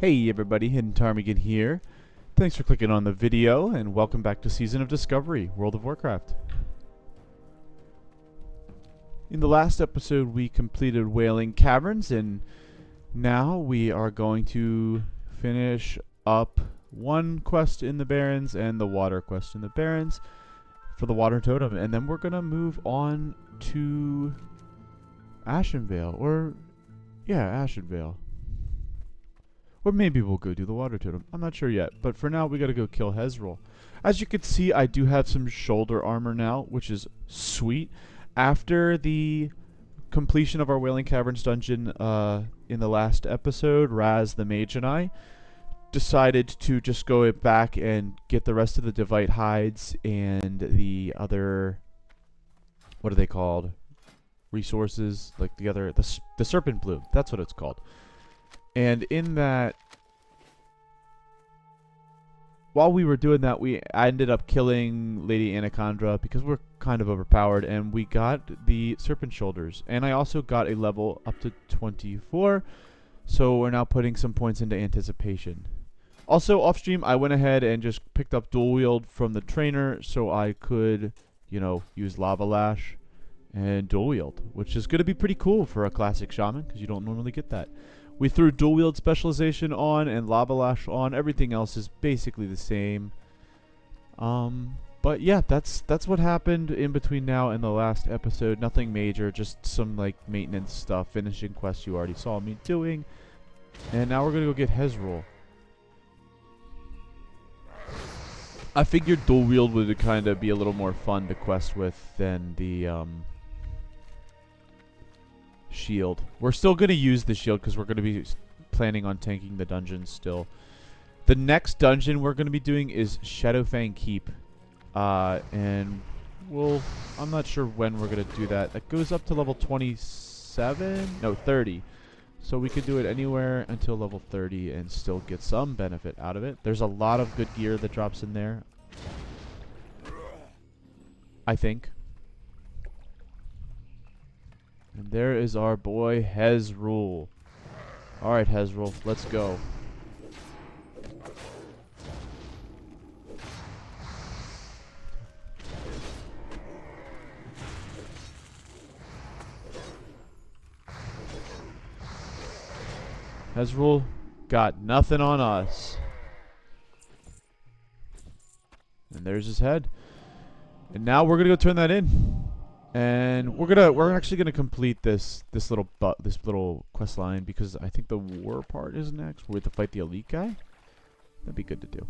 Hey everybody, Hidden Ptarmigan here. Thanks for clicking on the video and welcome back to Season of Discovery, World of Warcraft. In the last episode we completed Wailing Caverns and now we are going to finish up one quest in the Barrens and the water quest in the Barrens for the water totem, and then we're gonna move on to Ashenvale, Ashenvale. Or maybe we'll go do the water totem. I'm not sure yet. But for now, we gotta go kill Hezrol. As you can see, I do have some shoulder armor now, which is sweet. After the completion of our Wailing Caverns dungeon in the last episode, Raz the mage and I decided to just go back and get the rest of the Divite hides and the other, what are they called? Resources, like the serpent bloom. That's what it's called. And in that, while we were doing that, I ended up killing Lady Anacondra because we're kind of overpowered, and we got the Serpent Shoulders. And I also got a level up to 24, so we're now putting some points into Anticipation. Also, off stream, I went ahead and just picked up Dual Wield from the trainer so I could, use Lava Lash and Dual Wield, which is going to be pretty cool for a classic Shaman because you don't normally get that. We threw Dual Wield Specialization on and Lava Lash on. Everything else is basically the same. But yeah, that's what happened in between now and the last episode. Nothing major, just some maintenance stuff, finishing quests you already saw me doing. And now we're gonna go get Hezrol. I figured Dual Wield would kind of be a little more fun to quest with than the shield. We're still going to use the shield because we're going to be planning on tanking the dungeons still. The next dungeon we're going to be doing is Shadowfang Keep. And I'm not sure when we're going to do that. That goes up to level 27? No, 30. So we could do it anywhere until level 30 and still get some benefit out of it. There's a lot of good gear that drops in there, I think. And there is our boy Hezrol. Alright, Hezrol, let's go. Hezrol got nothing on us. And there's his head. And now we're gonna go turn that in. And we're actually gonna complete this little quest line because I think the war part is next. We have to fight the elite guy. That'd be good to do.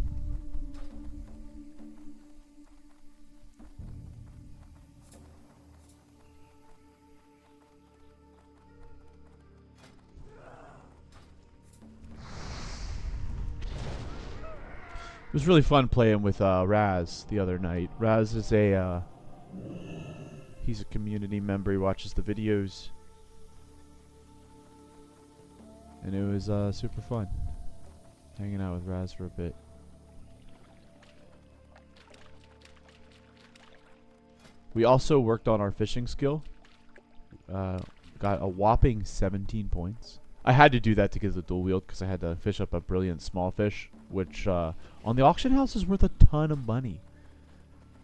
It was really fun playing with Raz the other night. Raz is he's a community member. He watches the videos. And it was super fun hanging out with Raz for a bit. We also worked on our fishing skill. Got a whopping 17 points. I had to do that to get the dual wield because I had to fish up a brilliant small fish, which on the auction house is worth a ton of money.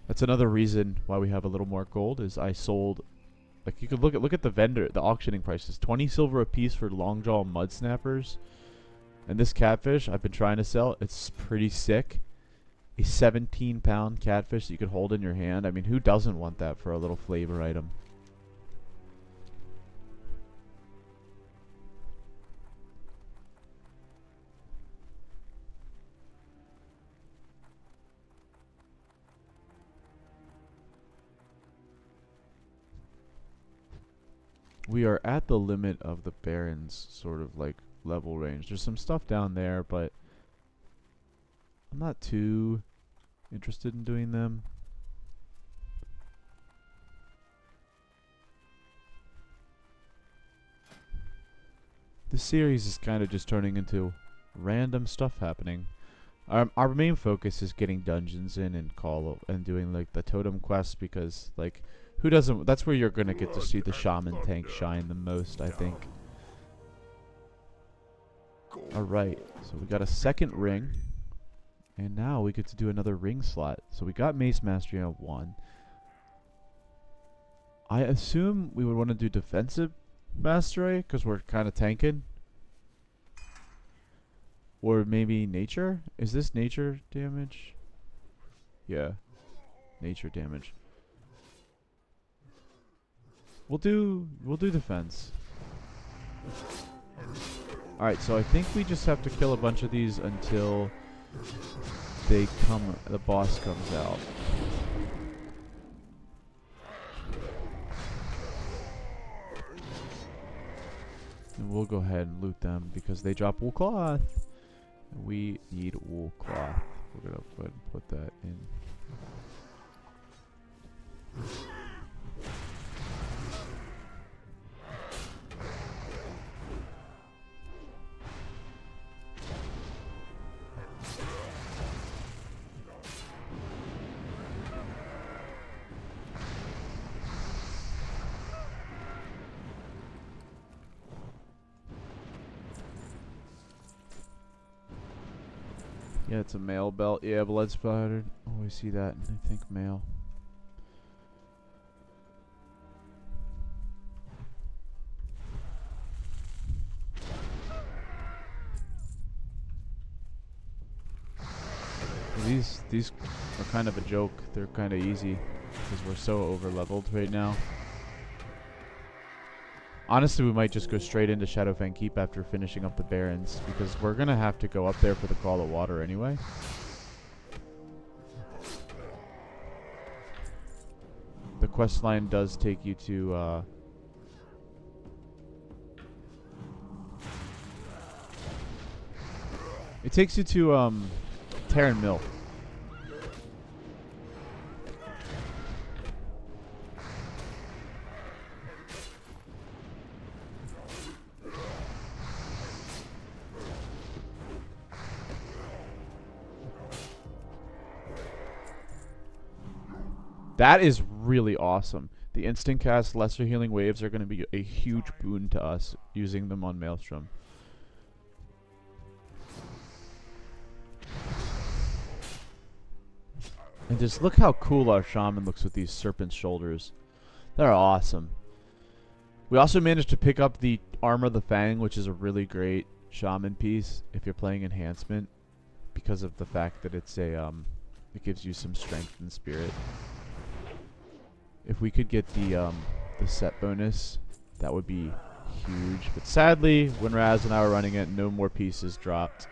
That's another reason why we have a little more gold. Is I sold, like, you could look at the vendor, the auctioning prices, 20 silver a piece for longjaw mud snappers, and this catfish I've been trying to sell. It's pretty sick. A 17-pound catfish that you could hold in your hand. I mean, who doesn't want that for a little flavor item? We are at the limit of the Barrens sort of level range. There's some stuff down there, but I'm not too interested in doing them. This series is kind of just turning into random stuff happening. Our main focus is getting dungeons in and doing the totem quests because who doesn't? That's where you're gonna get to see the Shaman tank shine the most, I think. Alright, so we got a second ring. And now we get to do another ring slot. So we got Mace Mastery at 1. I assume we would want to do Defensive Mastery because we're kind of tanking. Or maybe Nature? Is this Nature damage? Yeah. Nature damage. We'll do Defense. Alright, so I think we just have to kill a bunch of these until the boss comes out. And we'll go ahead and loot them because they drop wool cloth. We need wool cloth. We're gonna go ahead and put that in. Yeah, it's a male belt. Yeah, blood splattered. Always see that, and I think male. These are kind of a joke. They're kind of easy because we're so over leveled right now. Honestly, we might just go straight into Shadowfang Keep after finishing up the Barrens, because we're going to have to go up there for the Call of Water anyway. The quest line does take you to... it takes you to Tarren Mill. That is really awesome. The instant cast lesser healing waves are going to be a huge boon to us using them on Maelstrom. And just look how cool our Shaman looks with these serpent shoulders. They're awesome. We also managed to pick up the Armor of the Fang, which is a really great Shaman piece if you're playing Enhancement, because of the fact that it's a it gives you some strength and spirit. If we could get the set bonus, that would be huge. But sadly, when Raz and I were running it, no more pieces dropped.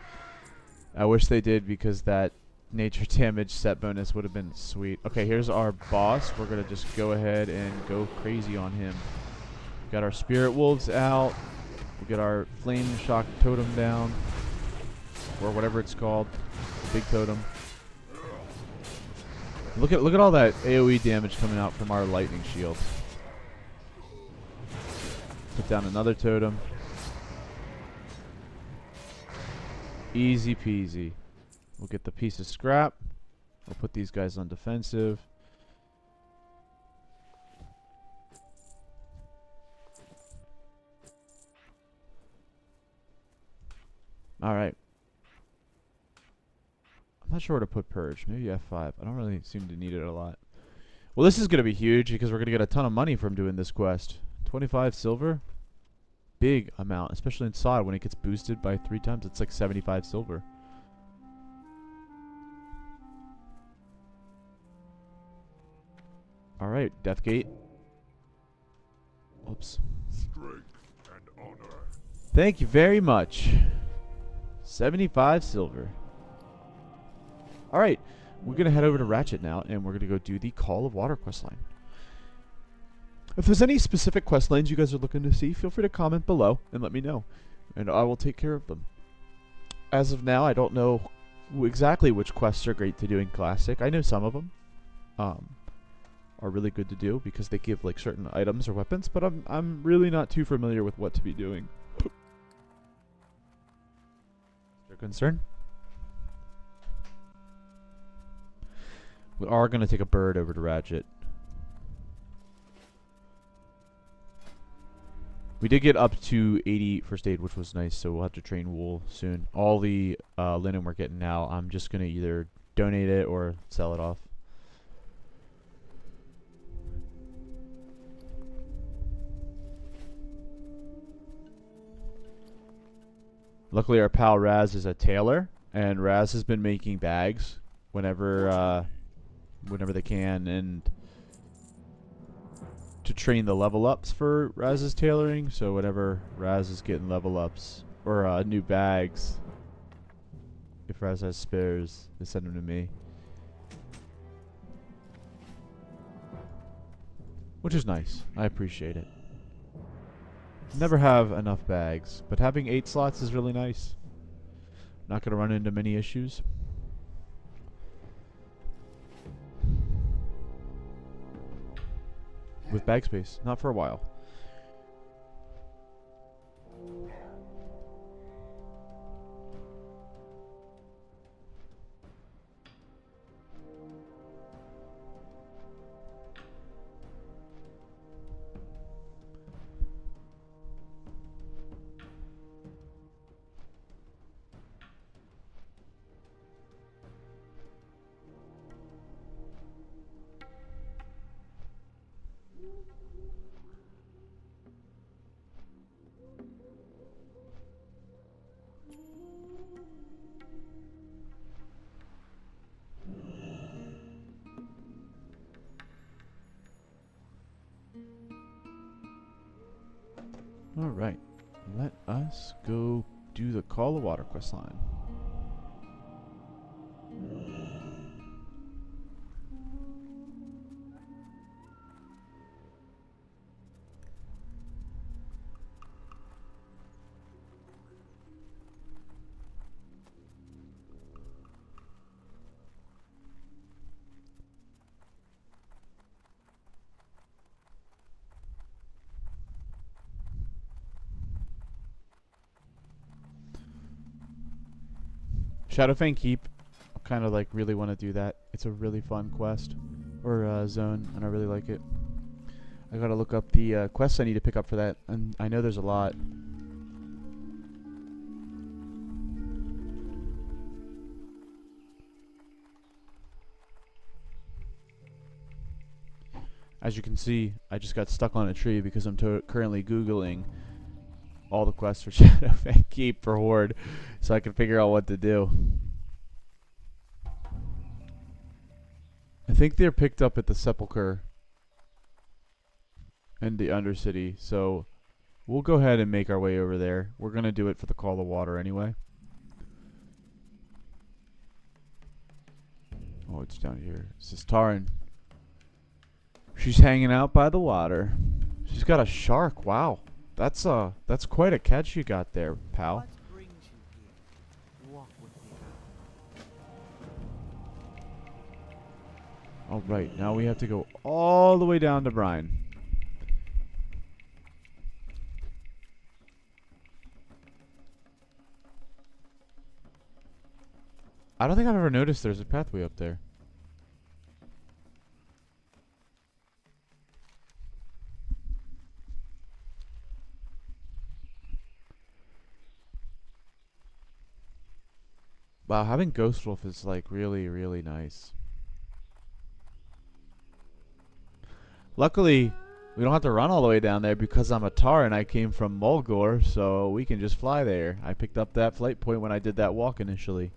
I wish they did, because that nature damage set bonus would have been sweet. Okay, here's our boss. We're going to just go ahead and go crazy on him. We got our Spirit Wolves out. We'll get our Flame Shock Totem down. Or whatever it's called. Big Totem. Look at all that AoE damage coming out from our lightning shield. Put down another totem. Easy peasy. We'll get the piece of scrap. We'll put these guys on defensive. Alright. I'm not sure where to put Purge. Maybe F5. I don't really seem to need it a lot. Well, this is going to be huge because we're going to get a ton of money from doing this quest. 25 silver? Big amount, especially in Sod when it gets boosted by 3 times. It's like 75 silver. Alright, Deathgate. Oops. Strength and honor. Thank you very much. 75 silver. Alright, we're going to head over to Ratchet now, and we're going to go do the Call of Water questline. If there's any specific quest lines you guys are looking to see, feel free to comment below and let me know, and I will take care of them. As of now, I don't know exactly which quests are great to do in Classic. I know some of them are really good to do because they give like certain items or weapons, but I'm really not too familiar with what to be doing. Is there concern? We are going to take a bird over to Ratchet. We did get up to 80 first aid, which was nice, so we'll have to train wool soon. All the linen we're getting now, I'm just going to either donate it or sell it off. Luckily, our pal Raz is a tailor, and Raz has been making bags whenever they can, and to train the level ups for Raz's tailoring. So whenever Raz is getting level ups or new bags, if Raz has spares, they send them to me, which is nice. I appreciate it. Never have enough bags, but having 8 slots is really nice. Not going to run into many issues. With bag space, not for a while. Alright, let us go do the Call of Water quest line. Shadowfang Keep, I kind of like really want to do that. It's a really fun quest, or zone, and I really like it. I gotta look up the quests I need to pick up for that, and I know there's a lot. As you can see, I just got stuck on a tree because I'm currently Googling all the quests for Shadowfang Keep for Horde, so I can figure out what to do. I think they're picked up at the Sepulchre and the Undercity, so we'll go ahead and make our way over there. We're gonna do it for the Call of Water anyway. Oh, it's down here. This is Tauren. She's hanging out by the water. She's got a shark. Wow. That's quite a catch you got there, pal. What brings you here? Walk with me. Alright, now we have to go all the way down to Brine. I don't think I've ever noticed there's a pathway up there. Wow, having Ghost Wolf is like really, really nice. Luckily, we don't have to run all the way down there because I'm a Tar and I came from Mulgore, so we can just fly there. I picked up that flight point when I did that walk initially.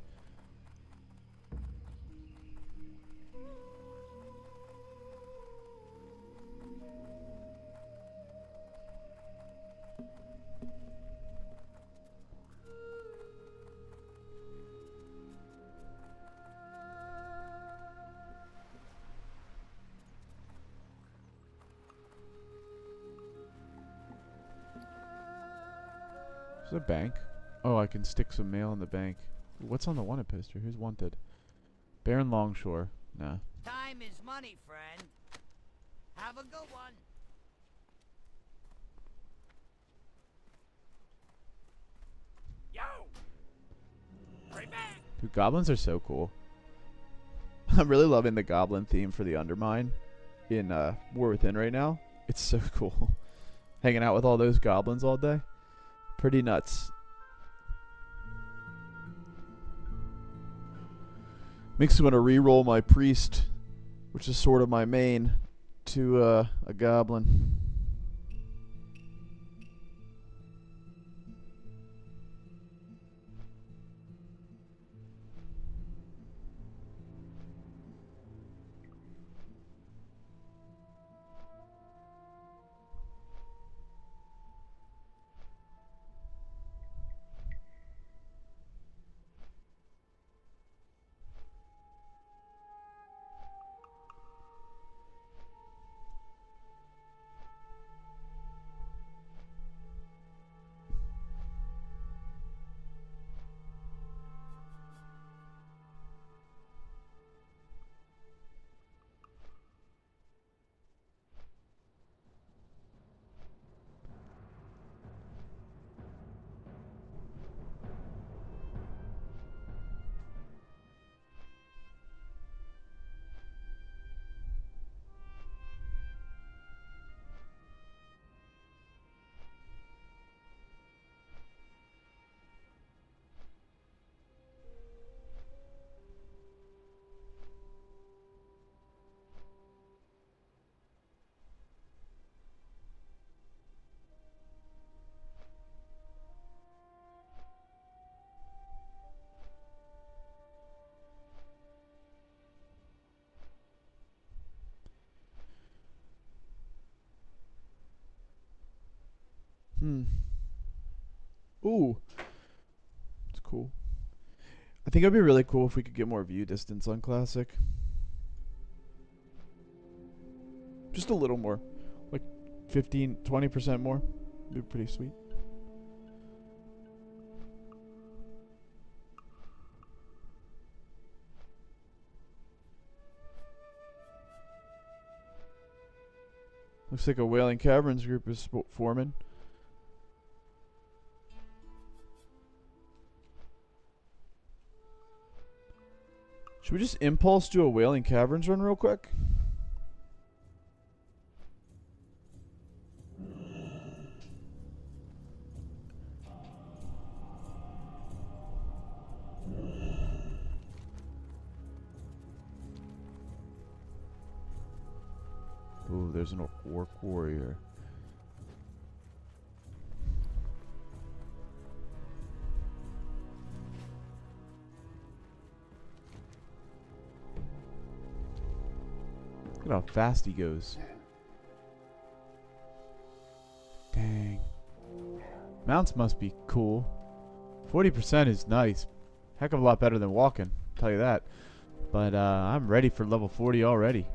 There's a bank. Oh, I can stick some mail in the bank. What's on the wanted poster? Who's wanted? Baron Longshore. Nah. Time is money, friend. Have a good one. Yo! Right back! Dude, goblins are so cool. I'm really loving the goblin theme for the Undermine in War Within right now. It's so cool. hanging out with all those goblins all day. Pretty nuts. Makes me want to re-roll my priest, which is sort of my main, to a goblin. Ooh. It's cool. I think it'd be really cool if we could get more view distance on Classic. Just a little more. Like 15, 20% more. It'd be pretty sweet. Looks like a Wailing Caverns group is forming. Should we just impulse do a Wailing Caverns run real quick? Ooh, there's an orc warrior. Look at how fast he goes. Dang. Mounts must be cool. 40% is nice. Heck of a lot better than walking, I'll tell you that. But I'm ready for level 40 already.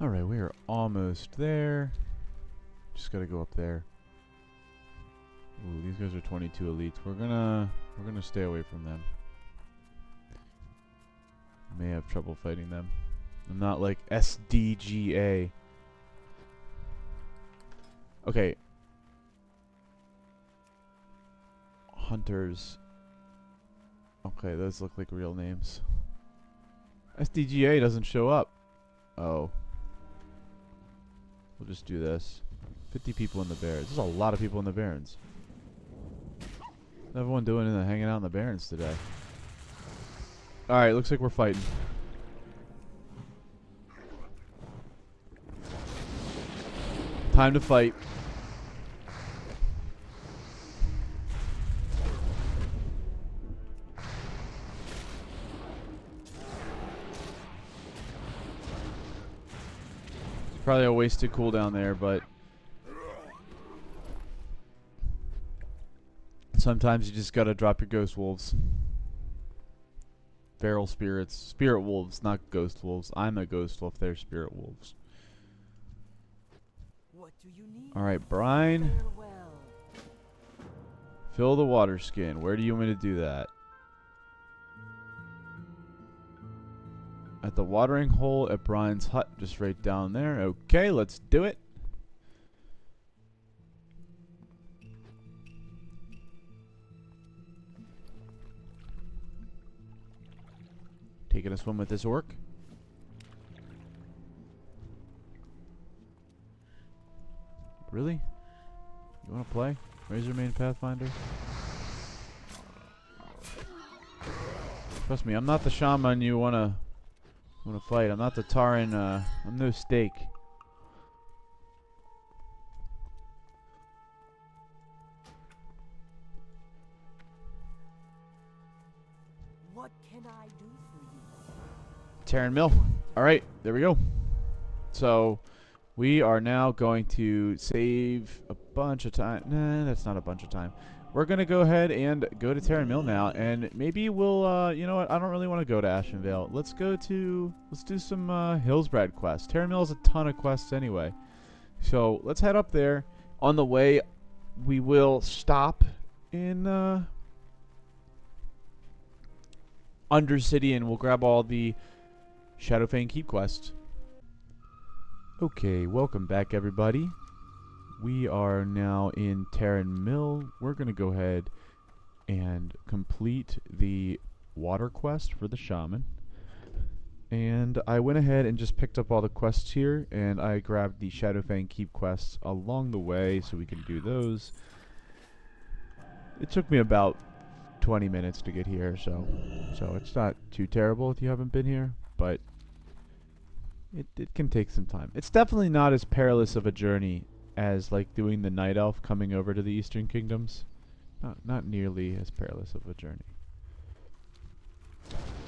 Alright, we are almost there. Just gotta go up there. Ooh, these guys are 22 elites. We're gonna stay away from them. May have trouble fighting them. I'm not like SDGA. Okay. Hunters. Okay, those look like real names. SDGA doesn't show up. Oh. We'll just do this. 50 people in the Barrens. There's a lot of people in the Barrens. What's everyone doing hanging out in the Barrens today? Alright, looks like we're fighting. Time to fight. It's probably a wasted cooldown there, but sometimes you just gotta drop your ghost wolves. Feral spirits. Spirit wolves, not ghost wolves. I'm a ghost wolf, they're spirit wolves. What do you need? Alright, brine. Farewell. Fill the water skin. Where do you want me to do that? At the watering hole at Brian's hut, just right down there. Okay, let's do it. Taking a swim with this orc. Really? You want to play? Razor Main Pathfinder? Trust me, I'm not the shaman you wanna fight. I'm not the Tauren. I'm no steak. What can I do for you? Tarren Mill. Alright, there we go. So, we are now going to save a bunch of time. Nah, that's not a bunch of time. We're going to go ahead and go to Tarren Mill now, and maybe we'll, you know what, I don't really want to go to Ashenvale. Let's do some Hillsbrad quests. Tarren Mill has a ton of quests anyway. So, let's head up there. On the way, we will stop in Undercity, and we'll grab all the Shadowfang Keep quests. Okay, welcome back everybody. We are now in Tarren Mill. We're going to go ahead and complete the water quest for the shaman. And I went ahead and just picked up all the quests here, and I grabbed the Shadowfang Keep quests along the way so we can do those. It took me about 20 minutes to get here, so it's not too terrible if you haven't been here, but it can take some time. It's definitely not as perilous of a journey as like doing the Night Elf coming over to the Eastern Kingdoms. Not nearly as perilous of a journey.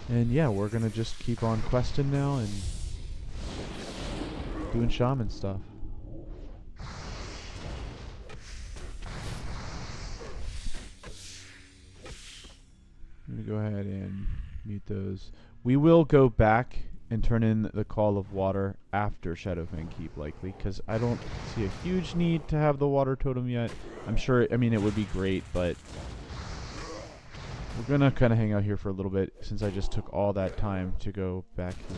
And yeah, we're gonna just keep on questing now and doing shaman stuff. I'm gonna go ahead and mute those. We will go back and turn in the Call of Water after Shadowfang Keep, likely, because I don't see a huge need to have the water totem yet. I'm sure, I mean, it would be great, but we're gonna kind of hang out here for a little bit since I just took all that time to go back here.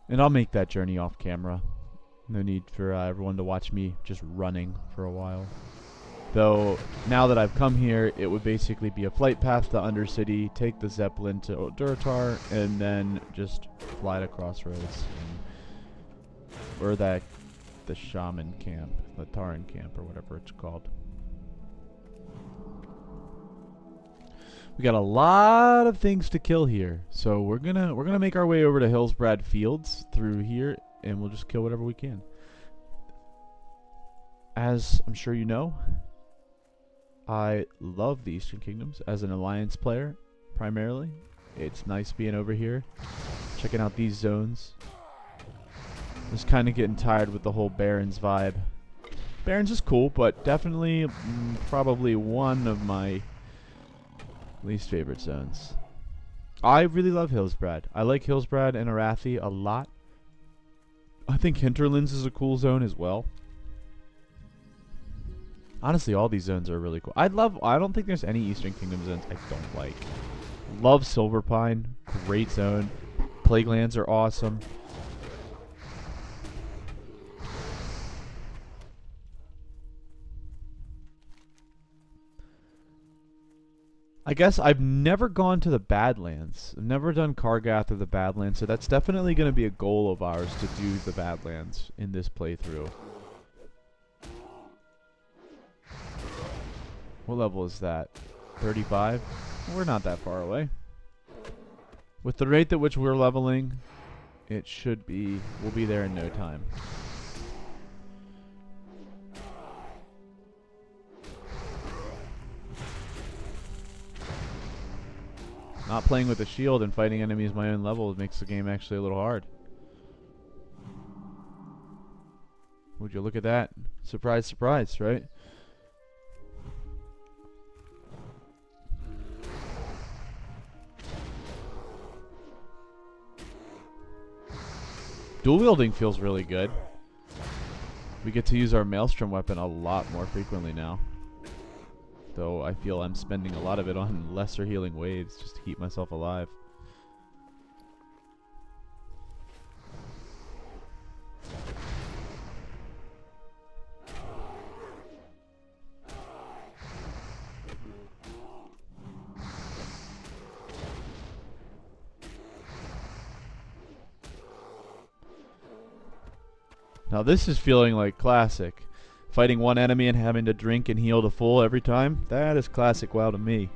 And I'll make that journey off camera. No need for everyone to watch me just running for a while. Though, now that I've come here, it would basically be a flight path to Undercity, take the Zeppelin to Duratar, and then just fly to Crossroads. Or the Shaman camp, the Tauren camp, or whatever it's called. We got a lot of things to kill here, so we're gonna make our way over to Hillsbrad Fields through here, and we'll just kill whatever we can. As I'm sure you know, I love the Eastern Kingdoms as an Alliance player, primarily. It's nice being over here, checking out these zones. Just kind of getting tired with the whole Barrens vibe. Barrens is cool, but definitely probably one of my least favorite zones. I really love Hillsbrad. I like Hillsbrad and Arathi a lot. I think Hinterlands is a cool zone as well. Honestly, all these zones are really cool. I don't think there's any Eastern Kingdom zones I don't like. Love Silverpine. Great zone. Plaguelands are awesome. I guess I've never gone to the Badlands. I've never done Kargath or the Badlands, so that's definitely going to be a goal of ours to do the Badlands in this playthrough. What level is that? 35? We're not that far away. With the rate at which we're leveling, it should be, we'll be there in no time. Not playing with a shield and fighting enemies my own level makes the game actually a little hard. Would you look at that? Surprise, surprise, right? Dual wielding feels really good. We get to use our Maelstrom weapon a lot more frequently now. Though I feel I'm spending a lot of it on lesser healing waves just to keep myself alive. Now this is feeling like classic. Fighting one enemy and having to drink and heal to full every time, that is classic WoW to me.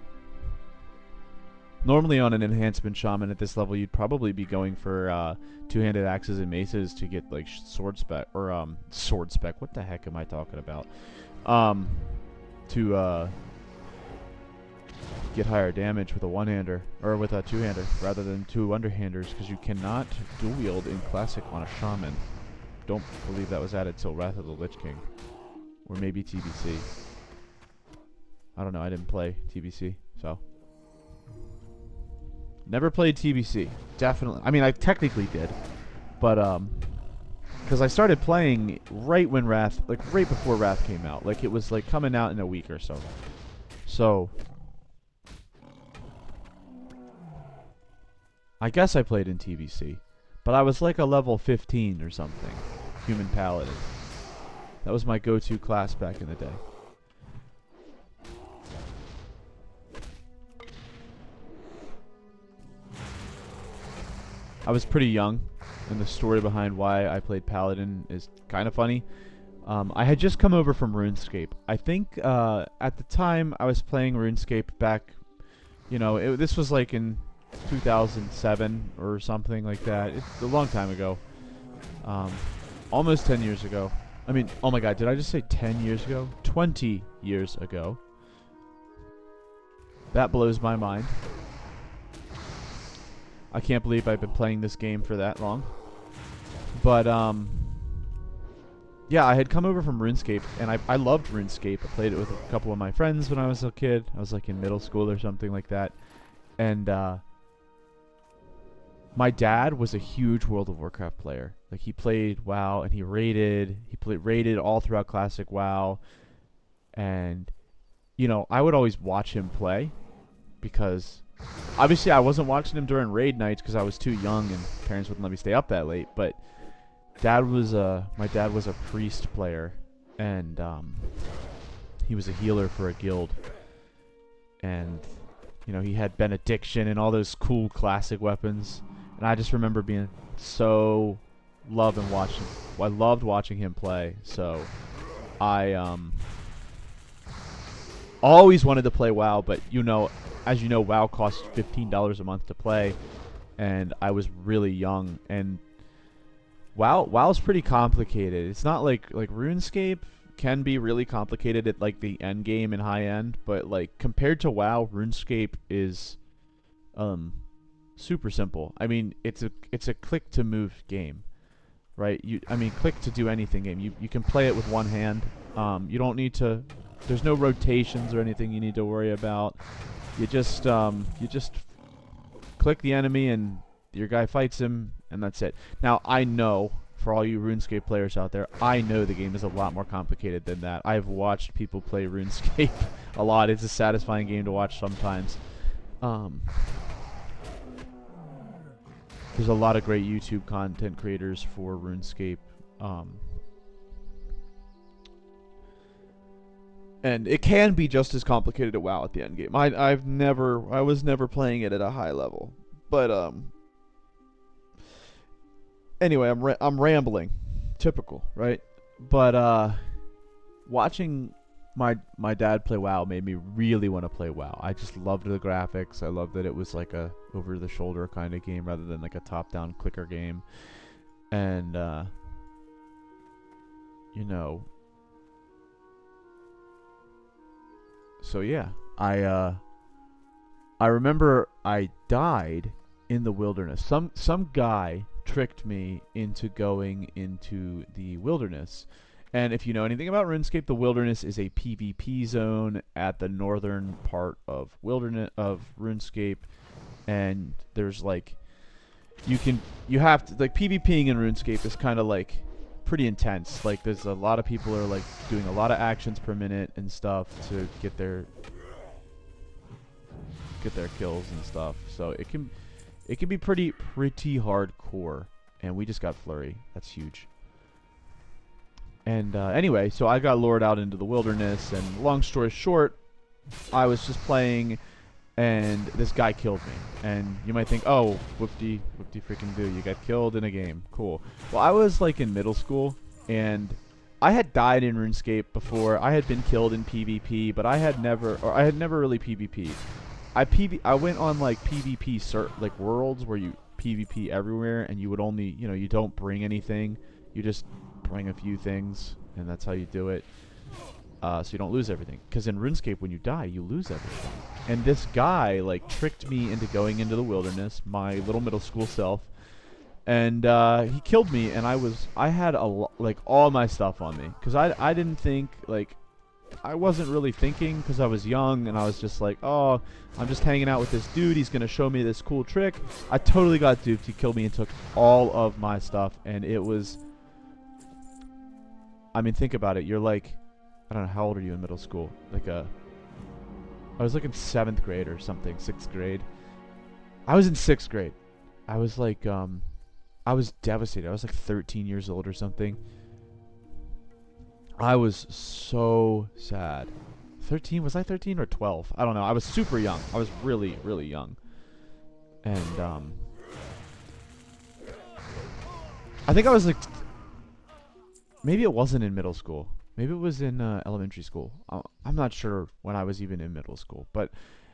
Normally on an enhancement shaman at this level, you'd probably be going for two-handed axes and maces to get like sword spec, or sword spec. What the heck am I talking about? To get higher damage with a one-hander, or with a two-hander, rather than two underhanders, because you cannot dual wield in classic on a shaman. Don't believe that was added till Wrath of the Lich King. Or maybe TBC. I don't know, I didn't play TBC, so. Never played TBC. Definitely. I mean, I technically did. But, because I started playing right when Wrath, like right before Wrath came out. Like it was like coming out in a week or so. So, I guess I played in TBC. But I was like a level 15 or something. Human Paladin. That was my go-to class back in the day. I was pretty young, and the story behind why I played Paladin is kind of funny. I had just come over from RuneScape. I think at the time I was playing RuneScape back, you know, this was like in 2007 or something like that. It's a long time ago. Almost 10 years ago. I mean, oh my god, did I just say 10 years ago? 20 years ago. That blows my mind. I can't believe I've been playing this game for that long. But, yeah, I had come over from RuneScape, and I loved RuneScape. I played it with a couple of my friends when I was a kid. I was like in middle school or something like that. And, my dad was a huge World of Warcraft player. Like he played WoW and he raided. He raided all throughout Classic WoW. And, you know, I would always watch him play because obviously I wasn't watching him during raid nights because I was too young and parents wouldn't let me stay up that late. But my dad was a priest player, and he was a healer for a guild. And, you know, he had benediction and all those cool classic weapons. And I just remember being so I loved watching him play. So I always wanted to play WoW, but you know, as you know, WoW costs $15 a month to play, and I was really young. And WoW's pretty complicated. It's not like RuneScape can be really complicated at like the end game and high end, but like compared to WoW, RuneScape is super simple. I mean, it's a click to move game, right? Click to do anything game. You can play it with one hand. You don't need to. There's no rotations or anything you need to worry about. You just click the enemy and your guy fights him, and that's it. Now I know, for all you RuneScape players out there, I know the game is a lot more complicated than that. I've watched people play RuneScape a lot. It's a satisfying game to watch sometimes. There's a lot of great YouTube content creators for RuneScape. And it can be just as complicated at WoW at the end game. I was never playing it at a high level. But anyway, I'm rambling. Typical, right? But watching my dad play WoW made me really want to play WoW. I just loved the graphics. I loved that it was like a over the shoulder kind of game rather than like a top down clicker game. And you know, so yeah, I remember I died in the wilderness. Some guy tricked me into going into the wilderness. And if you know anything about RuneScape, the wilderness is a PvP zone at the northern part of RuneScape, and there's like you have to like PvPing in RuneScape is kind of like pretty intense. Like there's a lot of people are like doing a lot of actions per minute and stuff to get their kills and stuff. So it can be pretty hardcore. And we just got Flurry. That's huge. And anyway, so I got lured out into the wilderness, and long story short, I was just playing, and this guy killed me. And you might think, oh, whoop-de freaking do, you got killed in a game. Cool. Well, I was like in middle school, and I had died in RuneScape before. I had been killed in PvP, but I had never really PvP'd. I went on like PvP like worlds where you PvP everywhere, and you would only, you don't bring anything. You just bring a few things, and that's how you do it. So you don't lose everything. Because in RuneScape, when you die, you lose everything. And this guy like tricked me into going into the wilderness, my little middle school self, and he killed me. And I had like all my stuff on me, because I didn't think, like, I wasn't really thinking, because I was young, and I was just like, oh, I'm just hanging out with this dude. He's gonna show me this cool trick. I totally got duped. He killed me and took all of my stuff, and it was. I mean, think about it. You're like, I don't know, how old are you in middle school? Like I was like in 7th grade or something, 6th grade. I was in 6th grade. I was like, I was devastated. I was like 13 years old or something. I was so sad. 13? Was I 13 or 12? I don't know. I was super young. I was really, really young. And, I think I was like... Maybe it wasn't in middle school. Maybe it was in elementary school. I'm not sure when I was even in middle school. But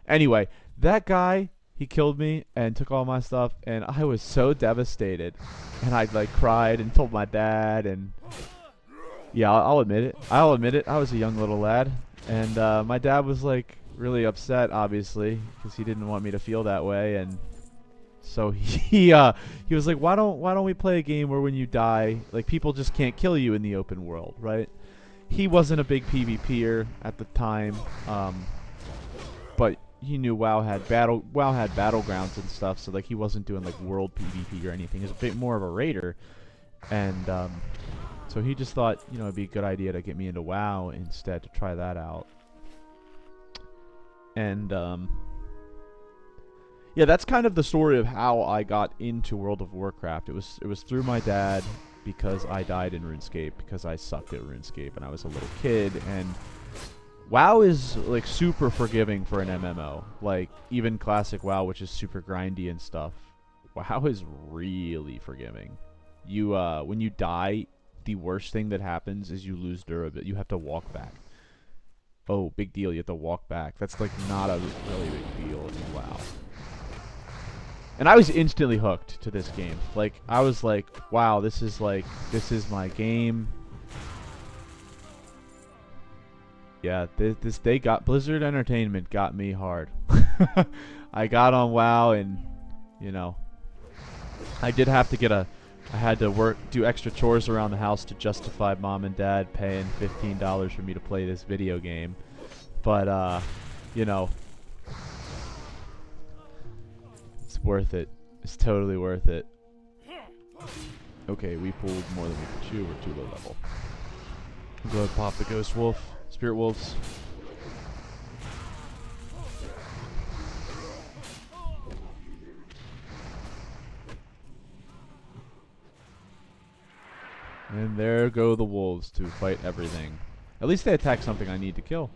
anyway, that guy, he killed me and took all my stuff, and I was so devastated. And I like cried and told my dad, and yeah, I'll admit it. I'll admit it. I was a young little lad, and my dad was like really upset, obviously, because he didn't want me to feel that way, and so he was like, why don't we play a game where when you die, like, people just can't kill you in the open world, right? He wasn't a big PvPer at the time, but he knew WoW had battlegrounds and stuff, so like he wasn't doing like world PvP or anything. He was a bit more of a raider, and so he just thought, it'd be a good idea to get me into WoW instead, to try that out. And yeah, that's kind of the story of how I got into World of Warcraft. It was through my dad, because I died in RuneScape, because I sucked at RuneScape and I was a little kid. And WoW is like super forgiving for an MMO. Like even classic WoW, which is super grindy and stuff, WoW is really forgiving. You when you die, the worst thing that happens is you lose durability. You have to walk back. Oh, big deal. You have to walk back. That's like not a really big deal in WoW. And I was instantly hooked to this game. Like, I was like, wow, this is my game. Yeah, Blizzard Entertainment got me hard. I got on WoW, and, I did have to I had to do extra chores around the house to justify mom and dad paying $15 for me to play this video game. But, it's worth it. It's totally worth it. Okay, we pulled more than we could chew. We're too low level. Go ahead, pop the Ghost Wolf. Spirit Wolves. And there go the wolves to fight everything. At least they attack something I need to kill.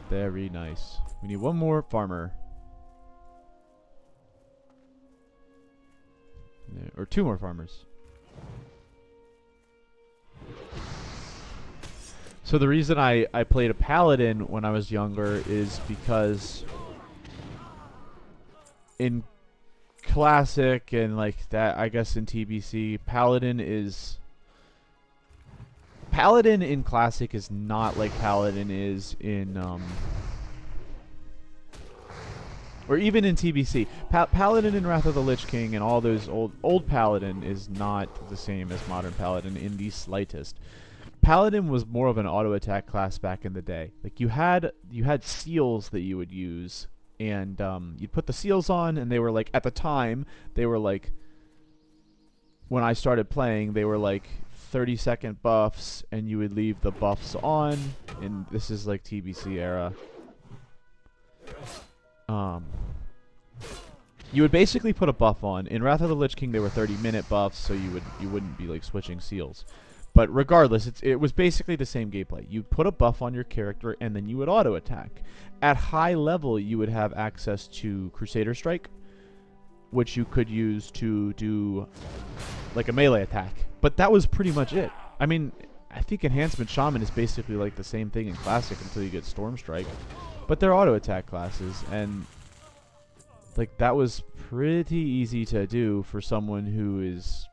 Very nice. We need one more farmer. Or two more farmers. So the reason I played a paladin when I was younger is because in Classic and like that, I guess in TBC, Paladin in Classic is not like Paladin is in or even in TBC. Paladin in Wrath of the Lich King and all those old Paladin is not the same as modern Paladin in the slightest. Paladin was more of an auto attack class back in the day. Like you had seals that you would use, and you'd put the seals on, and they were like, at the time they were like, when I started playing, they were like 30-second buffs, and you would leave the buffs on, and this is like TBC era. You would basically put a buff on. In Wrath of the Lich King, they were 30-minute buffs, so you wouldn't be like switching seals. But regardless, it was basically the same gameplay. You put a buff on your character, and then you would auto attack. At high level, you would have access to Crusader Strike, which you could use to do like a melee attack. But that was pretty much it. I mean, I think Enhancement Shaman is basically like the same thing in Classic until you get Storm Strike. But they're auto attack classes, and like that was pretty easy to do for someone who is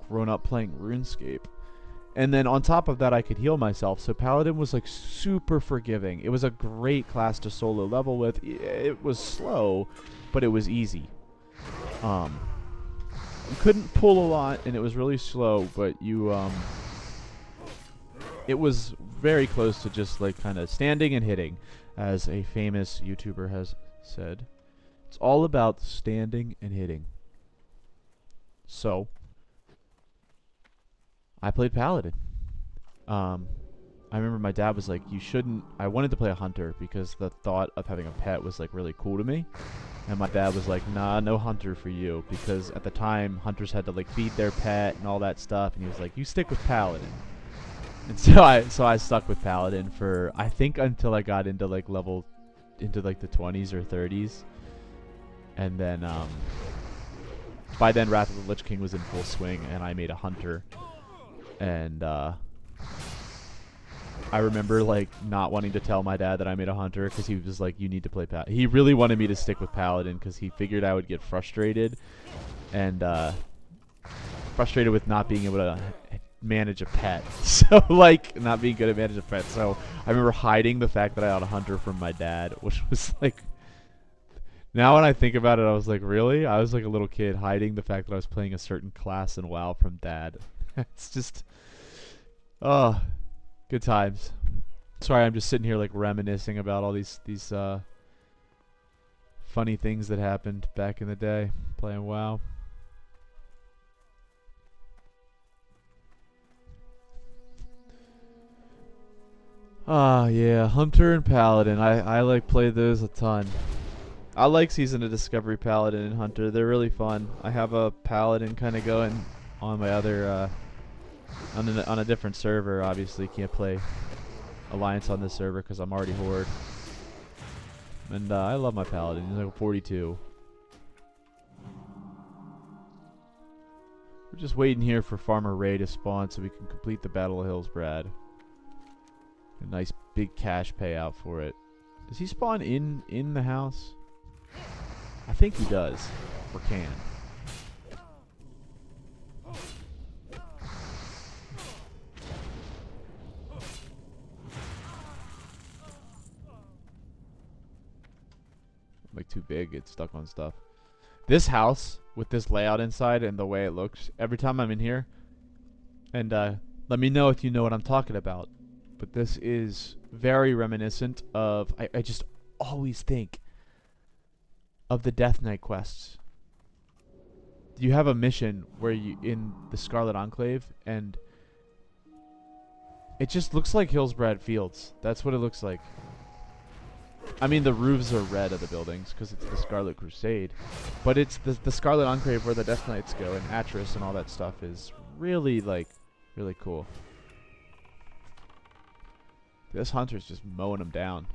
grown up playing RuneScape. And then on top of that, I could heal myself, so Paladin was like super forgiving. It was a great class to solo level with. It was slow, but it was easy. You couldn't pull a lot, and it was really slow, but it was very close to just like kind of standing and hitting, as a famous YouTuber has said. It's all about standing and hitting. So I played Paladin. I remember my dad was like, you shouldn't. I wanted to play a hunter because the thought of having a pet was like really cool to me. And my dad was like, nah, no hunter for you, because at the time hunters had to like feed their pet and all that stuff, and he was like, you stick with Paladin. And so I stuck with Paladin for, I think, until I got into like into like the 20s or 30s. And then by then Wrath of the Lich King was in full swing, and I made a hunter. And I remember like not wanting to tell my dad that I made a hunter, because he was like, you need to play Paladin. He really wanted me to stick with Paladin because he figured I would get frustrated, and frustrated with not being able to manage a pet. So like not being good at managing a pet. So I remember hiding the fact that I had a hunter from my dad, which was like, now when I think about it, I was like, really? I was like a little kid hiding the fact that I was playing a certain class in WoW from dad. It's just, oh, good times. Sorry, I'm just sitting here like reminiscing about all these funny things that happened back in the day playing WoW. Ah, yeah, Hunter and Paladin. I like play those a ton. I like Season of Discovery Paladin and Hunter. They're really fun. I have a Paladin kind of going on my other on a different server. Obviously, can't play Alliance on this server because I'm already Horde. And I love my Paladin. He's like 42. We're just waiting here for Farmer Ray to spawn so we can complete the Battle of Hillsbrad. A nice big cash payout for it. Does he spawn in the house? I think he does. Or can. Like too big, it's stuck on stuff. This house with this layout inside and the way it looks, every time I'm in here, and let me know if you know what I'm talking about, but this is very reminiscent of, I just always think of the Death Knight quests. You have a mission where you in the Scarlet Enclave, and it just looks like Hillsbrad Fields. That's what it looks like. I mean, the roofs are red of the buildings because it's the Scarlet Crusade, but it's the Scarlet Enclave where the Death Knights go, and Atris and all that stuff is really, like, really cool. This hunter's just mowing them down.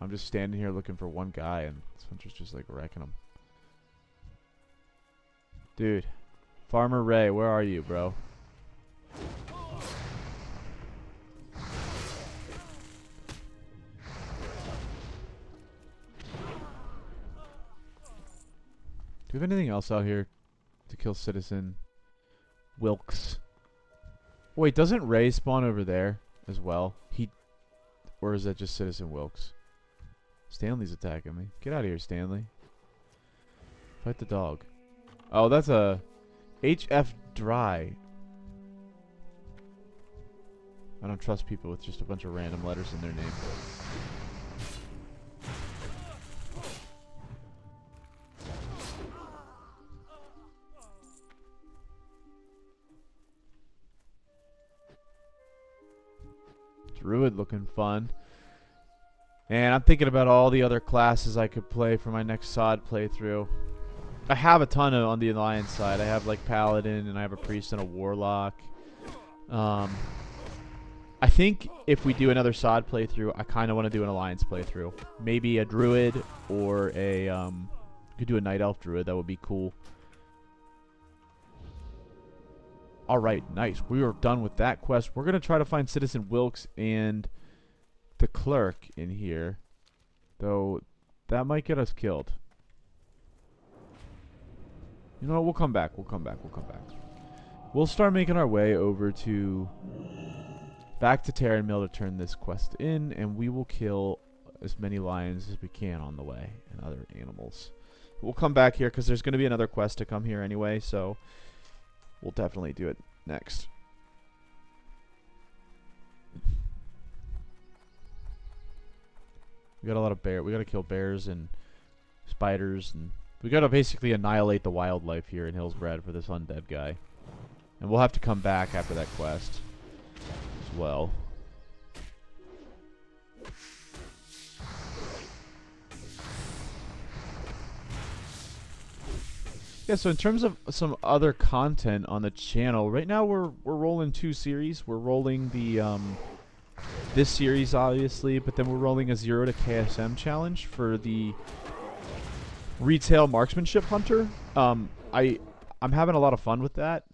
I'm just standing here looking for one guy, and this hunter's just, like, wrecking them. Dude, Farmer Ray, where are you, bro? we have anything else out here to kill Citizen Wilkes? Wait, doesn't Ray spawn over there as well? Or is that just Citizen Wilkes? Stanley's attacking me. Get out of here, Stanley. Fight the dog. Oh, that's a HF Dry. I don't trust people with just a bunch of random letters in their name. Druid looking fun. And I'm thinking about all the other classes I could play for my next SOD playthrough. I have a ton on the Alliance side. I have like Paladin, and I have a Priest and a Warlock. I think if we do another SOD playthrough, I kind of want to do an Alliance playthrough. Maybe a Druid or a could do a Night Elf Druid. That would be cool. Alright, nice. We are done with that quest. We're going to try to find Citizen Wilkes and the clerk in here. Though, that might get us killed. You know what? We'll come back. We'll come back. We'll come back. We'll start making our way over to... back to Tarren Mill to turn this quest in. And we will kill as many lions as we can on the way. And other animals. We'll come back here because there's going to be another quest to come here anyway. So... we'll definitely do it next. We got a lot of bear. We got to kill bears and spiders, and we got to basically annihilate the wildlife here in Hillsbrad for this undead guy. And we'll have to come back after that quest as well. Yeah, so in terms of some other content on the channel, right now we're rolling 2 series. We're rolling the this series obviously, but then we're rolling a 0 to KSM challenge for the retail marksmanship hunter. I'm having a lot of fun with that.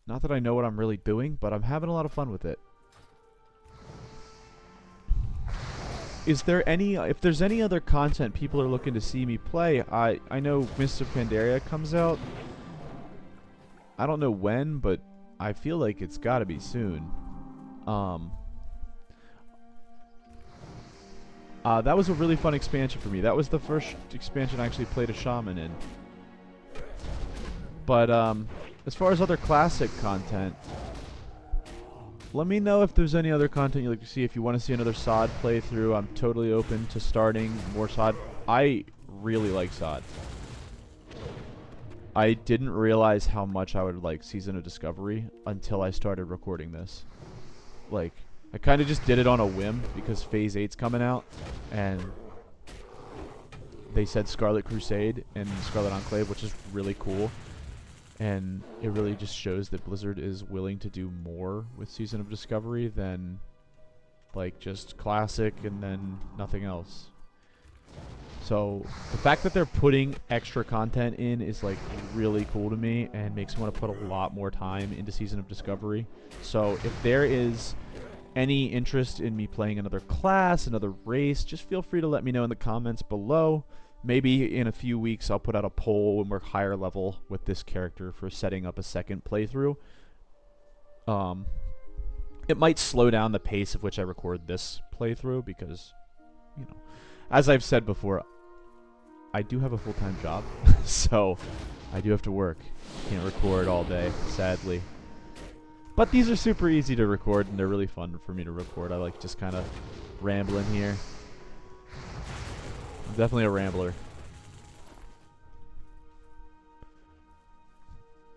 Not that I know what I'm really doing, but I'm having a lot of fun with it. Is there any, if there's any other content people are looking to see me play, I know Mist of Pandaria comes out. I don't know when, but I feel like it's got to be soon. That was a really fun expansion for me. That was the first expansion I actually played a Shaman in. But as far as other classic content, let me know if there's any other content you'd like to see. If you want to see another SOD playthrough, I'm totally open to starting more SOD. I really like SOD. I didn't realize how much I would like Season of Discovery until I started recording this. Like, I kind of just did it on a whim because Phase 8's coming out, and they said Scarlet Crusade and Scarlet Enclave, which is really cool. And it really just shows that Blizzard is willing to do more with Season of Discovery than, like, just Classic and then nothing else. So, the fact that they're putting extra content in is, like, really cool to me and makes me want to put a lot more time into Season of Discovery. So, if there is any interest in me playing another class, another race, just feel free to let me know in the comments below. Maybe in a few weeks I'll put out a poll when we're higher level with this character for setting up a second playthrough. It might slow down the pace of which I record this playthrough because, you know, as I've said before, I do have a full-time job, so I do have to work. Can't record all day, sadly. But these are super easy to record, and they're really fun for me to record. I like just kind of rambling here. I'm definitely a rambler.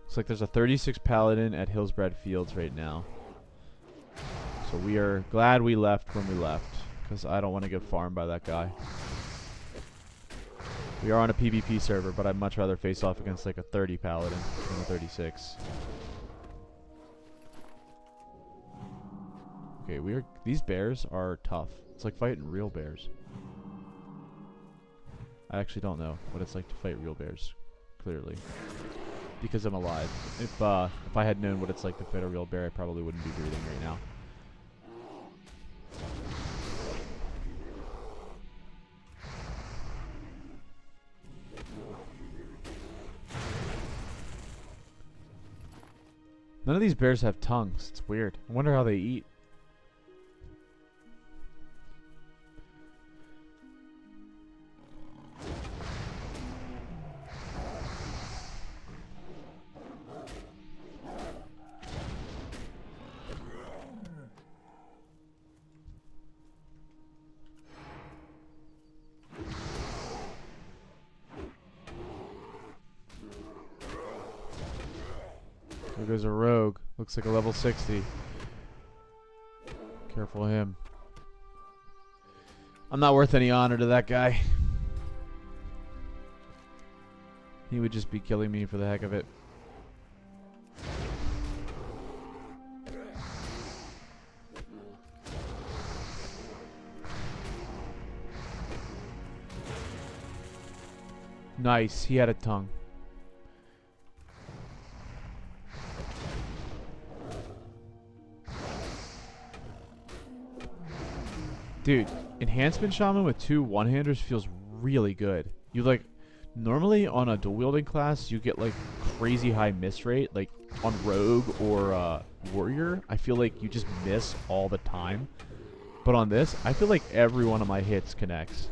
Looks like there's a 36 Paladin at Hillsbrad Fields right now. So we are glad we left when we left, because I don't want to get farmed by that guy. We are on a PvP server, but I'd much rather face off against like a 30 Paladin than a 36. Okay, these bears are tough. It's like fighting real bears. I actually don't know what it's like to fight real bears, clearly, because I'm alive. If I had known what it's like to fight a real bear, I probably wouldn't be breathing right now. None of these bears have tongues. It's weird. I wonder how they eat. There goes a rogue. Looks like a level 60. Careful of him. I'm not worth any honor to that guy. He would just be killing me for the heck of it. Nice. He had a tongue. Dude, enhancement shaman with 2 one-handers feels really good. You like, normally on a dual wielding class, you get like crazy high miss rate. Like on rogue or warrior, I feel like you just miss all the time. But on this, I feel like every one of my hits connects.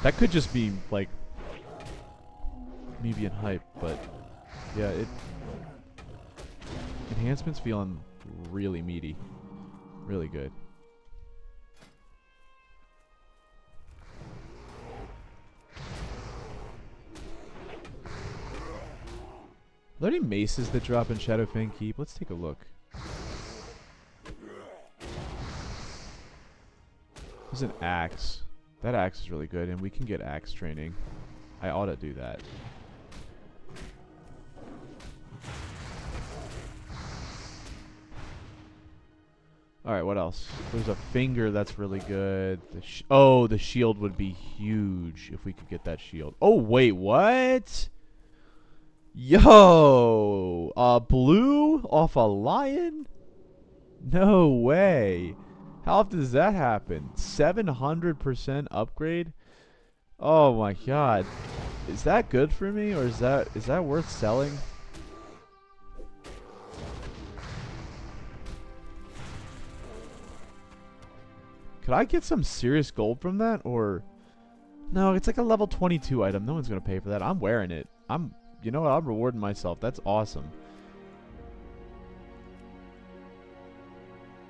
That could just be like me being hype, but yeah, enhancement's feeling really meaty. Really good. Are there any maces that drop in Shadowfang Keep? Let's take a look. There's an axe. That axe is really good, and we can get axe training. I ought to do that. Alright, what else? There's a finger that's really good. Oh, the shield would be huge if we could get that shield. Oh, wait, what? Yo! Blue off a lion? No way. How often does that happen? 700% upgrade? Oh my god. Is that good for me, or is that worth selling? Could I get some serious gold from that, or no? It's like a level 22 item. No one's gonna pay for that. I'm wearing it. You know what? I'm rewarding myself. That's awesome.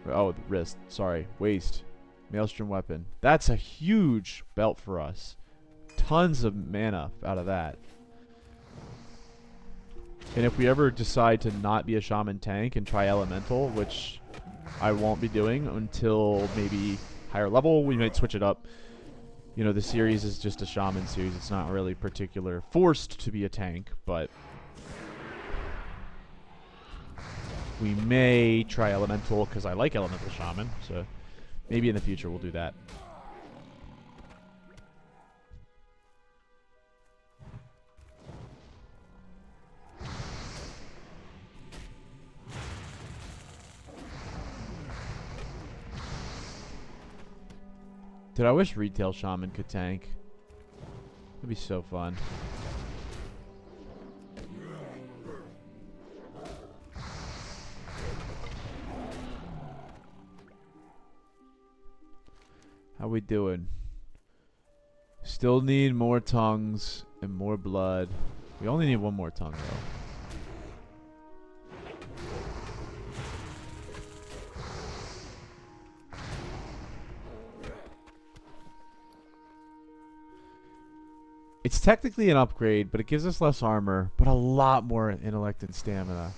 Oh, wrist. Sorry, waist. Maelstrom weapon. That's a huge belt for us. Tons of mana out of that. And if we ever decide to not be a shaman tank and try elemental, which I won't be doing until maybe higher level, we might switch it up. You know, the series is just a shaman series. It's not really forced to be a tank, but we may try elemental because I like elemental shaman. So maybe in the future we'll do that. Dude, I wish retail shaman could tank. It'd be so fun. How we doing? Still need more tongues and more blood. We only need one more tongue though. It's technically an upgrade, but it gives us less armor, but a lot more intellect and stamina.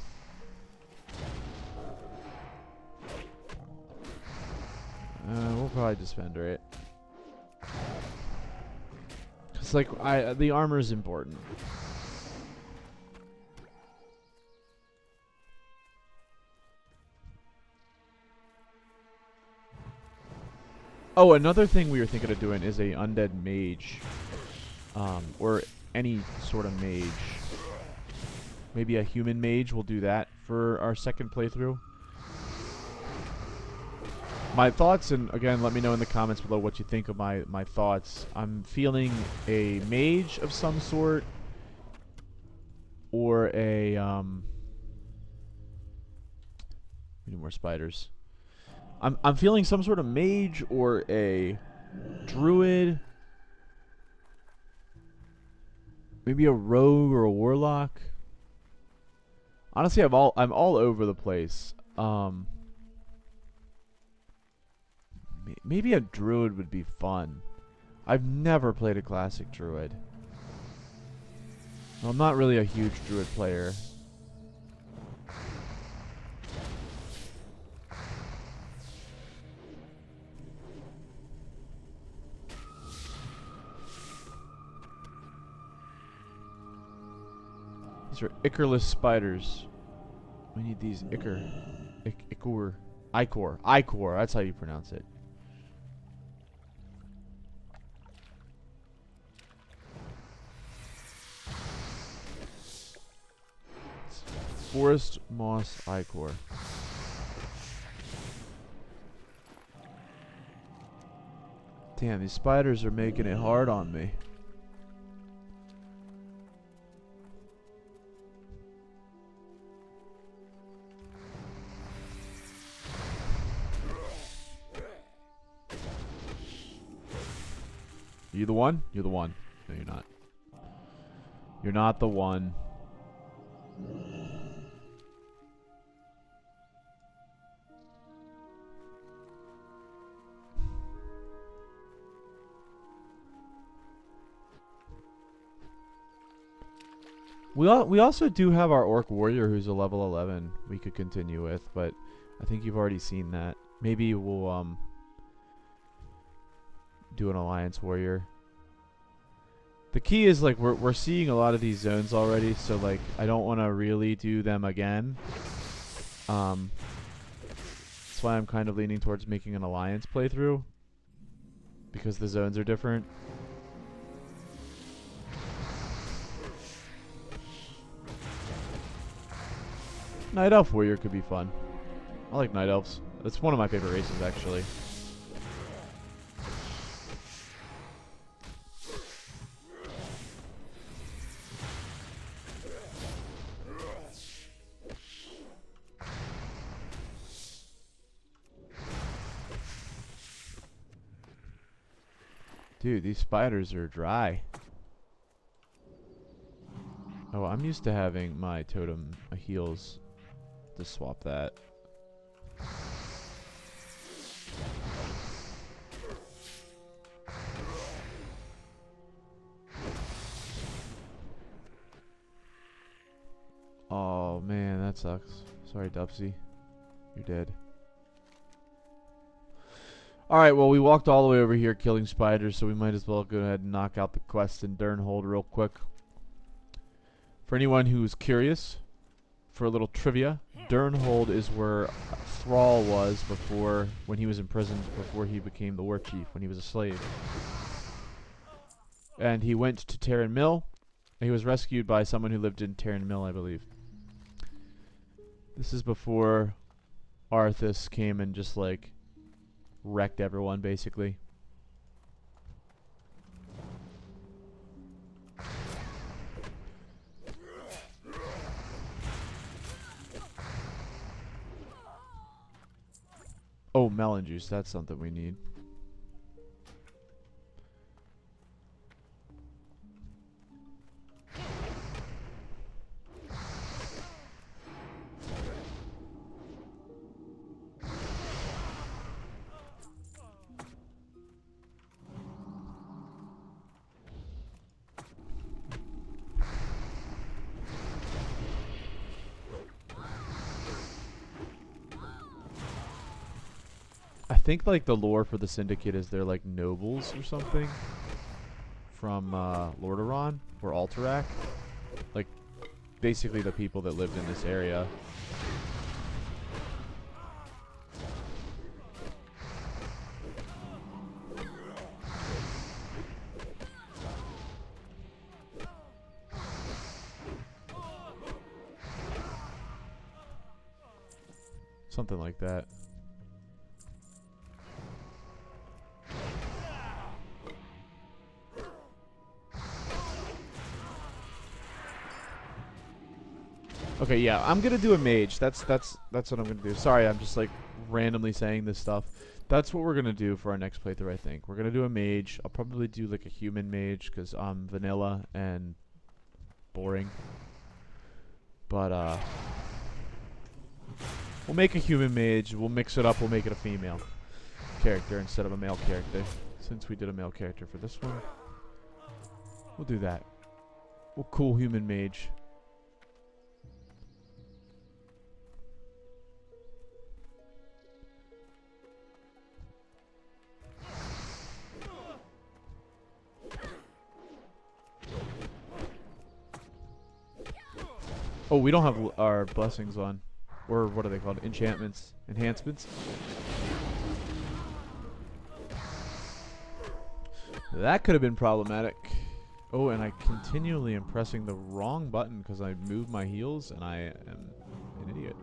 We'll probably defender it. Cause like the armor is important. Oh, another thing we were thinking of doing is a undead mage. Or any sort of mage. Maybe a human mage. We'll do that for our second playthrough. My thoughts, and again, let me know in the comments below what you think of my thoughts. I'm feeling a mage of some sort, or a we need more spiders. I'm feeling some sort of mage or a druid, maybe a rogue or a warlock. Honestly, I'm all over the place. Maybe a druid would be fun. I've never played a classic druid. Well, I'm not really a huge druid player. These are Ichorless spiders. We need these Ichor. Ichor. That's how you pronounce it. Forest moss ichor. Damn, these spiders are making it hard on me. You the one? You're the one. No, you're not. You're not the one. We also do have our Orc Warrior who's a level 11 we could continue with, but I think you've already seen that. Maybe we'll do an Alliance Warrior. The key is like we're seeing a lot of these zones already, so like I don't want to really do them again. That's why I'm kind of leaning towards making an Alliance playthrough, because the zones are different. Night Elf Warrior could be fun. I like Night Elves. That's one of my favorite races, actually. Dude, these spiders are dry. Oh, I'm used to having my totem heals. Just swap that. Oh man, that sucks. Sorry, Dubsy. You're dead. Alright, well we walked all the way over here killing spiders, so we might as well go ahead and knock out the quest in Durnhold real quick. For anyone who's curious, for a little trivia, Durnhold is where Thrall was before, when he was imprisoned, before he became the war chief, when he was a slave. And he went to Tarren Mill, and he was rescued by someone who lived in Tarren Mill, I believe. This is before Arthas came and just like wrecked everyone, basically. Oh, melon juice. That's something we need. I think like the lore for the Syndicate is they're like nobles or something from Lordaeron or Alterac, like basically the people that lived in this area. Something like that. Okay, yeah, I'm gonna do a mage. That's what I'm gonna do. Sorry, I'm just like randomly saying this stuff. That's what we're gonna do for our next playthrough, I think. We're gonna do a mage. I'll probably do like a human mage because I'm vanilla and boring. But we'll make a human mage. We'll mix it up. We'll make it a female character instead of a male character. Since we did a male character for this one, we'll do that. We'll cool human mage. Oh, we don't have our blessings on. Or what are they called? Enchantments. Enhancements. That could have been problematic. Oh, and I continually am pressing the wrong button because I moved my heels and I am an idiot.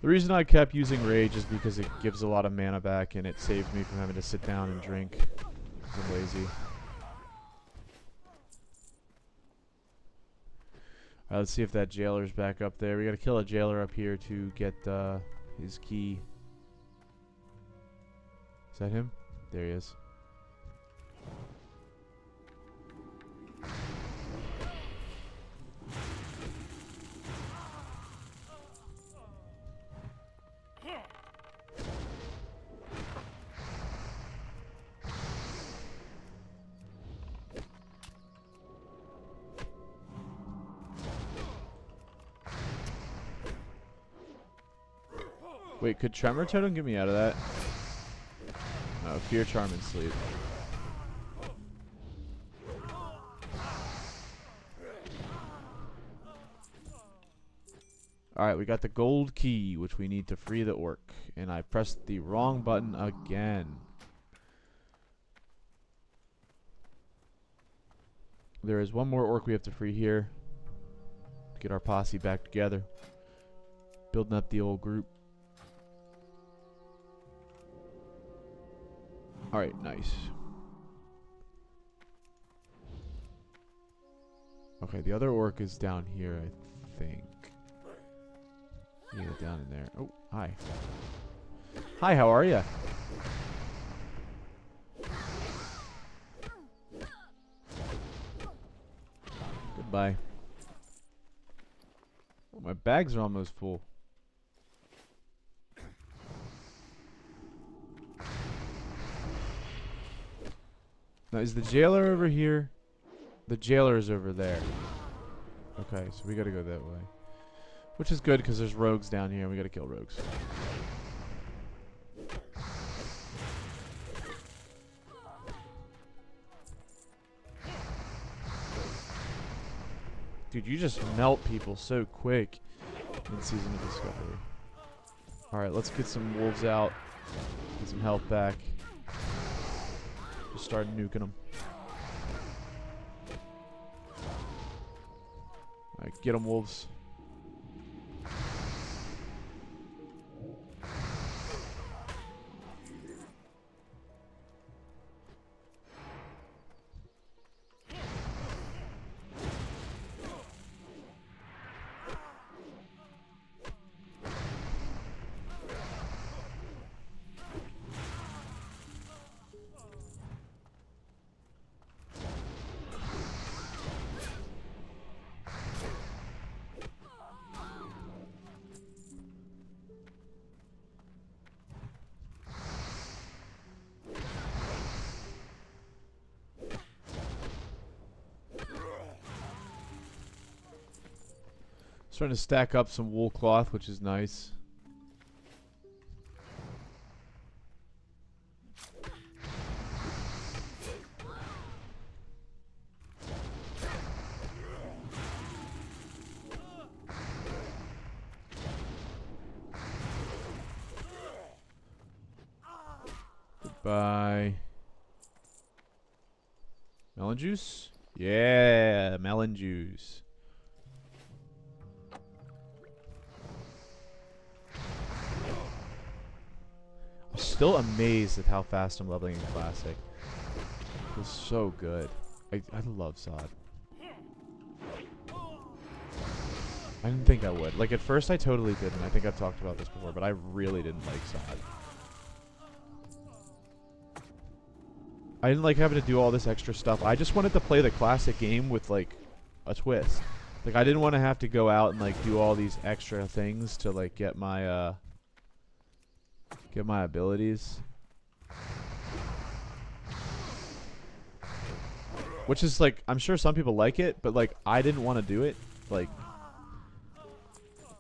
The reason I kept using Rage is because it gives a lot of mana back and it saves me from having to sit down and drink because I'm lazy. Alright, let's see if that jailer's back up there. We gotta kill a jailer up here to get his key. Is that him? There he is. Wait, could Tremor Totem get me out of that? No, Fear Charm and Sleep. Alright, we got the gold key, which we need to free the orc. And I pressed the wrong button again. There is one more orc we have to free here. Get our posse back together. Building up the old group. Alright, nice. Okay, the other orc is down here, I think. Yeah, down in there. Oh, hi. Hi, how are ya? Goodbye. Oh, my bags are almost full. Now, is the jailer over here? The jailer is over there. Okay, so we gotta go that way. Which is good, because there's rogues down here, and we gotta kill rogues. Dude, you just melt people so quick in Season of Discovery. Alright, let's get some wolves out. Get some health back. Just start nuking them. Alright, get them, wolves. Starting to stack up some wool cloth, which is nice. Goodbye. Melon juice? Yeah, melon juice. Still amazed at how fast I'm leveling in Classic. It feels so good. I love Sod. I didn't think I would. Like, at first I totally didn't. I think I've talked about this before, but I really didn't like Sod. I didn't like having to do all this extra stuff. I just wanted to play the classic game with, like, a twist. Like, I didn't want to have to go out and, like, do all these extra things to, like, get my abilities. Which is, like, I'm sure some people like it, but, like, I didn't want to do it. Like,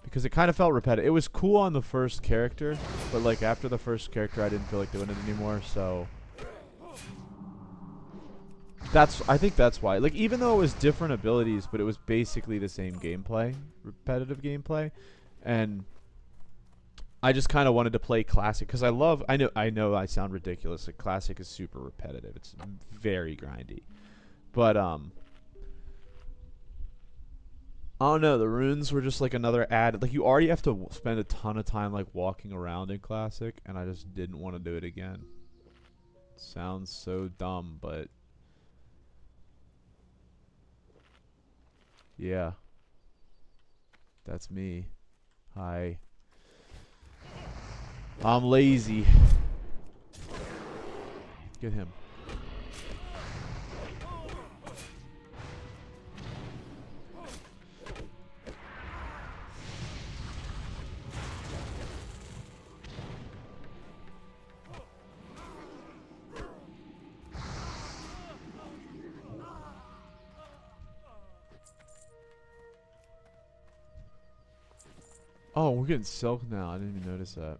because it kind of felt repetitive. It was cool on the first character, but, like, after the first character, I didn't feel like doing it anymore, so... I think that's why. Like, even though it was different abilities, but it was basically the same gameplay. Repetitive gameplay. And... I just kind of wanted to play Classic, because I know I sound ridiculous. Like, Classic is super repetitive. It's very grindy. But, I don't know, the runes were just like another add. Like, you already have to spend a ton of time, like, walking around in Classic, and I just didn't want to do it again. Sounds so dumb, but... yeah. That's me. Hi. I'm lazy. Get him. Oh, we're getting silk now. I didn't even notice that.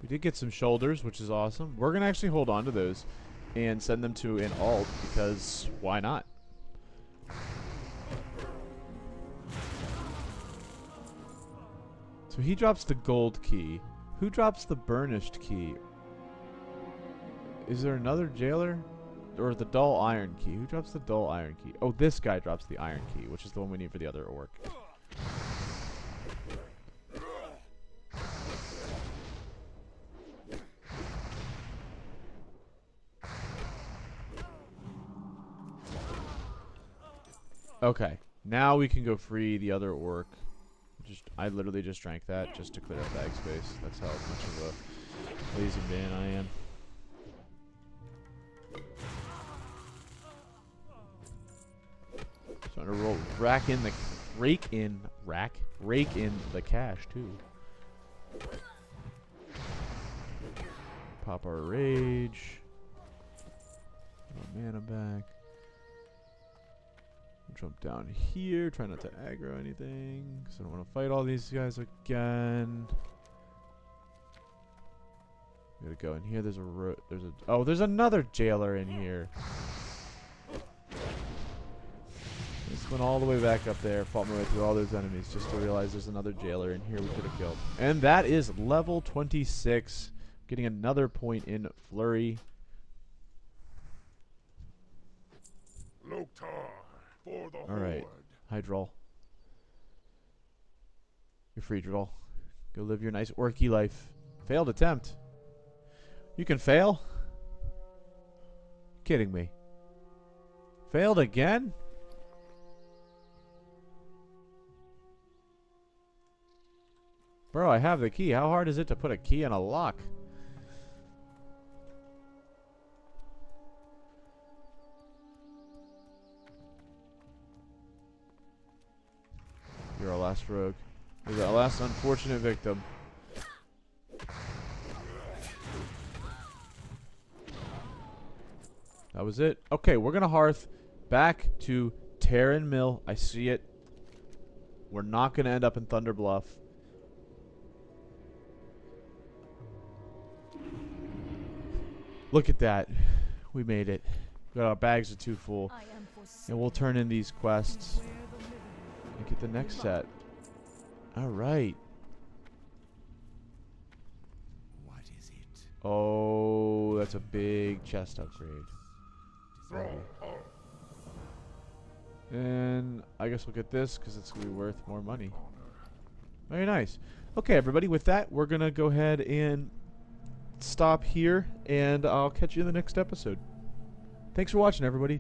We did get some shoulders, which is awesome. We're going to actually hold on to those and send them to an alt, because why not? So he drops the gold key. Who drops the burnished key? Is there another jailer? Or the dull iron key? Who drops the dull iron key? Oh, this guy drops the iron key, which is the one we need for the other orc. Okay, now we can go free the other orc. I literally just drank that just to clear up bag space. That's how much of a lazy man I am. Trying to rake in the cash too. Pop our rage. Mana back. Jump down here, try not to aggro anything, because I don't want to fight all these guys again. We gotta go in here. There's another jailer in here. Just went all the way back up there, fought my way through all those enemies just to realize there's another jailer in here we could have killed. And that is level 26, getting another point in Flurry. Loktar. For the Alright. Hi, Droll. You're free, Droll. Go live your nice orky life. Failed attempt. You can fail? Kidding me. Failed again? Bro, I have the key. How hard is it to put a key in a lock? You're our last rogue. You're our last unfortunate victim. That was it. Okay, we're gonna hearth back to Tarren Mill. I see it. We're not going to end up in Thunder Bluff. Look at that. We made it. Got our bags are too full. And we'll turn in these quests and get the next set. Alright. What is it? Oh, that's a big chest upgrade. And I guess we'll get this because it's going to be worth more money. Very nice. Okay, everybody, with that, we're going to go ahead and stop here, and I'll catch you in the next episode. Thanks for watching, everybody.